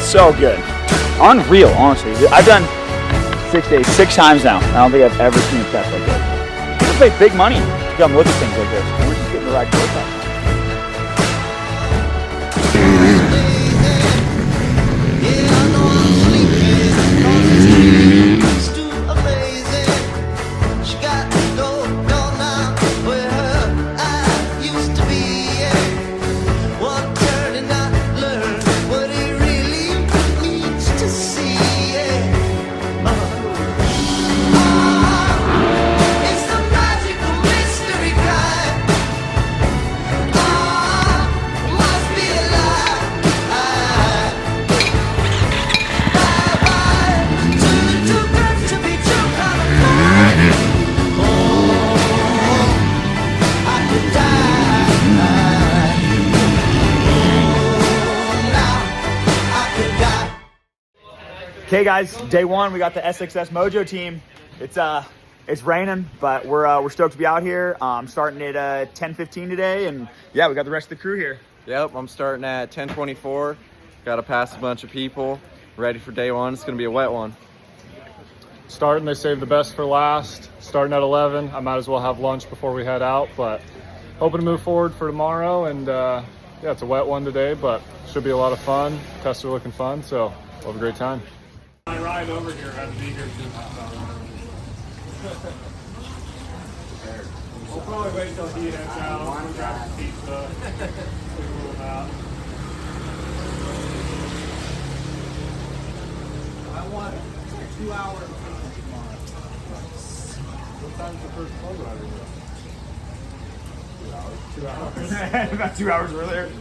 so good. Unreal, honestly. I've done 6 days 6 times now. I don't think I've ever seen a test like this. People pay big money to come look at things like this. We're just getting the right course. Okay guys, day one, we got the SXS MOJO team. It's raining, but we're stoked to be out here. Starting at 10:15 today, and yeah, we got the rest of the crew here. Yep, I'm starting at 10:24. Got to pass a bunch of people. Ready for day one. It's gonna be a wet one. Starting, they saved the best for last. Starting at 11, I might as well have lunch before we head out, but hoping to move forward for tomorrow. And yeah, it's a wet one today, but should be a lot of fun. Tests are looking fun, so we'll have a great time. My ride over here had to be here 2.5 hours. We'll probably wait till he heads out. We'll grab some pizza. We'll move out. I want 2 hours. What time's the first club rider? 2 hours. 2 hours. About 2 hours earlier.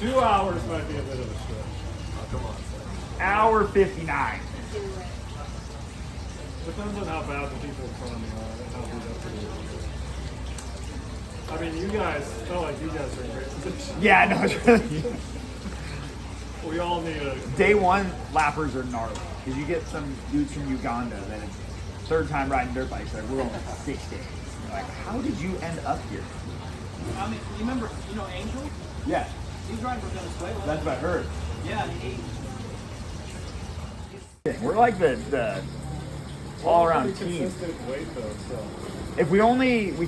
2 hours might be a bit of a stretch. Oh, come on. Hour 59. Depends on how bad the people in front of me are and how good that is. I mean, you guys felt like you guys are in great position. Yeah, no, it's really. We all need a. Day one lappers are gnarly because you get some dudes from Uganda that is third time riding dirt bikes. Like, we're only 6 days. You're like, how did you end up here? I mean, you remember, Angel? Yeah, He's riding for Venezuela. that's what I heard. Yeah, he. We're like the all-around team. Consistent weight though, so. If we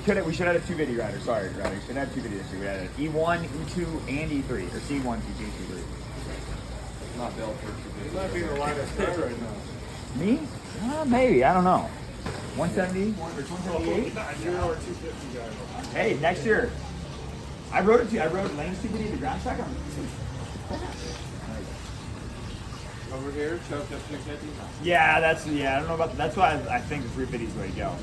should have had 2 video riders. Sorry, Ryder. We should have 2 videos here. We had an E1, E2, and E3, or C1, C2, C3. Not built for You might be the lightest guy right now. Me? Maybe. I don't know. 170 or 178? 0 or 250 guys. Hey, next year. I rode Lane's 250 at the ground track. over here, choked up 250. Yeah, I don't know about that's why I think the 350 is the way to go.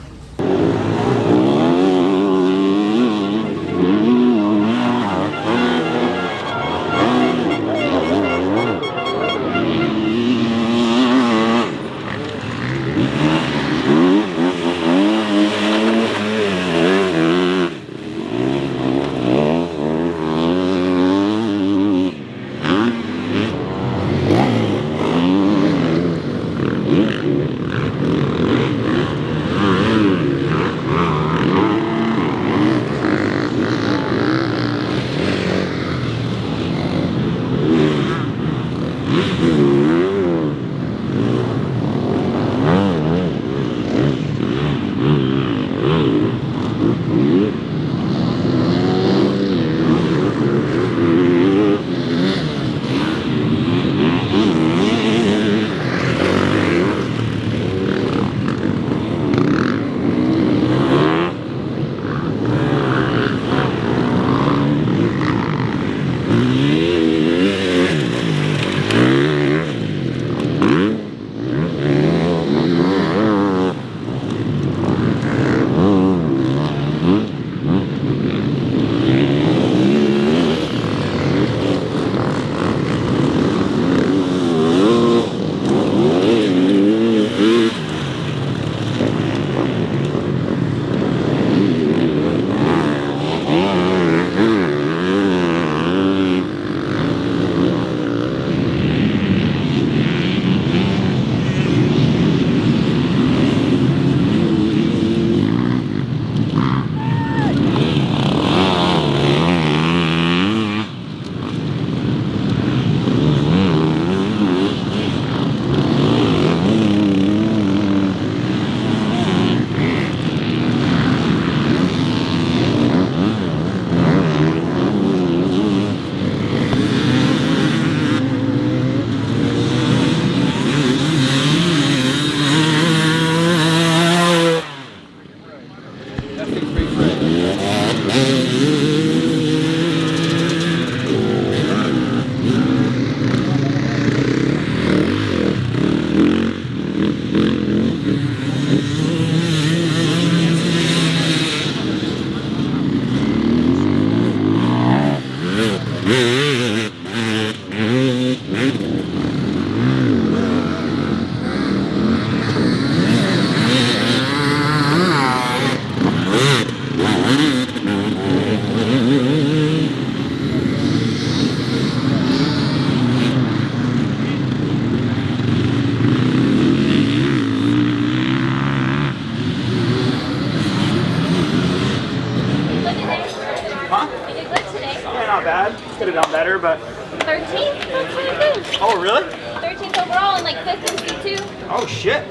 better, but 13th? That's pretty good. oh really? 13th overall and like 5th in C2. Oh shit.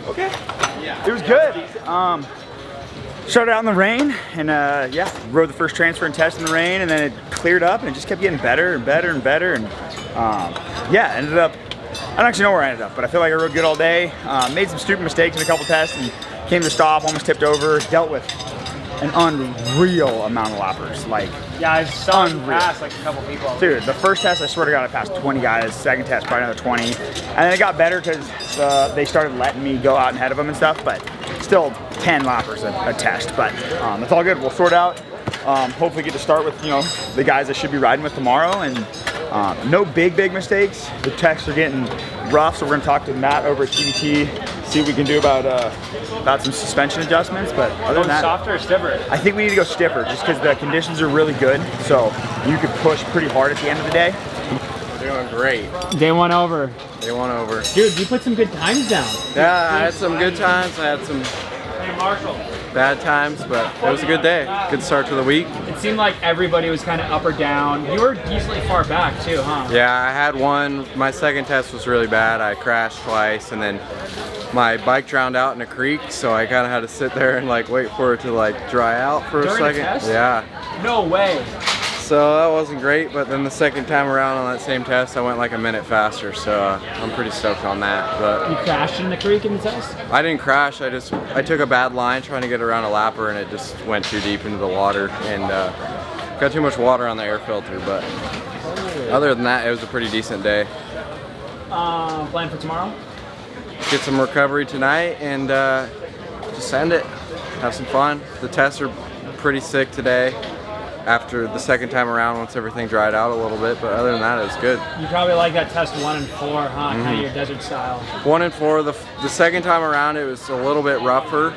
Okay. It was good. Started out in the rain and yeah, rode the first transfer and test in the rain, and then it cleared up and it just kept getting better and better and better, and yeah, ended up, I don't actually know where I ended up, but I feel like I rode good all day. Made some stupid mistakes in a couple tests and came to stop, almost tipped over, dealt with an unreal amount of lappers. Like, Yeah, I saw you unreal. pass like a couple people. Dude, the first test, I swear to God, I passed 20 guys. Second test, probably another 20. And then it got better because they started letting me go out ahead of them and stuff, but still 10 lappers a test. But it's all good. We'll sort out. Hopefully get to start with, you know, the guys I should be riding with tomorrow. And no big mistakes. The tests are getting rough, so we're going to talk to Matt over at TBT, see what we can do about some suspension adjustments. But other than that, Softer or stiffer? I think we need to go stiffer just because the conditions are really good. So you could push pretty hard at the end of the day. Doing great. Day one over. Day one over. Dude, you put some good times down. Yeah, I had some good times. I had some bad times, but it was a good day. Good start to the week. It seemed like everybody was kind of up or down. You were decently far back too, huh? Yeah, I had one. My second test was really bad. I crashed twice, and then my bike drowned out in a creek, so I kind of had to sit there and like wait for it to like dry out for During a the second. test? Yeah. No way. So that wasn't great, but then the second time around on that same test, I went like a minute faster, so I'm pretty stoked on that. But You crashed in the creek in the test? I didn't crash. I took a bad line trying to get around a lapper, and it just went too deep into the water, and got too much water on the air filter. But other than that, it was a pretty decent day. Plan for tomorrow? Get some recovery tonight and just end it. Have some fun. The tests are pretty sick today after the second time around once everything dried out a little bit, but other than that, it was good. You probably like that test 1 and 4, huh? Kind of your desert style. 1 and 4. The second time around, it was a little bit rougher,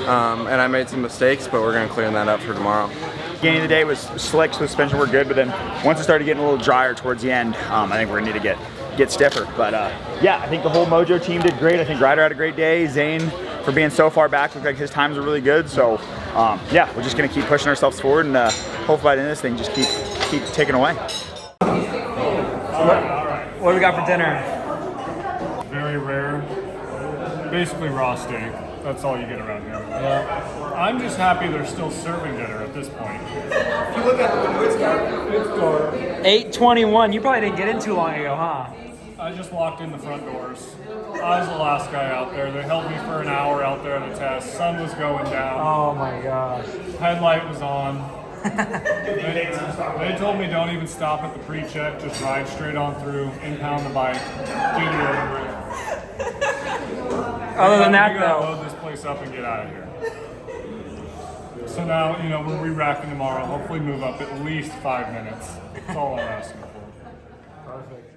and I made some mistakes, but we're going to clear that up for tomorrow. Beginning of the day was slick, so the suspension were good, but then once it started getting a little drier towards the end, I think we're gonna need to get stiffer. But yeah, I think the whole Mojo team did great. I think Ryder had a great day. Zane, for being so far back, looked like his times were really good. So yeah, we're just gonna keep pushing ourselves forward, and hopefully by the end of this thing, just keep taking away. What do we got for dinner? Very rare. Basically raw steak. That's all you get around here. Yeah. I'm just happy they're still serving dinner at this point. If you look at the window, it's dark. 8:21. You probably didn't get in too long ago, huh? I just walked in the front doors. I was the last guy out there. They held me for an hour out there on the test. Sun was going down. Oh my gosh. Headlight was on. They told me don't even stop at the pre-check. Just ride straight on through, impound the bike, get it over with. Other than that, we gotta though. load this place up and get out of here. So now, you know, we're re-racking tomorrow. Hopefully move up at least 5 minutes. That's all I'm asking for. Perfect.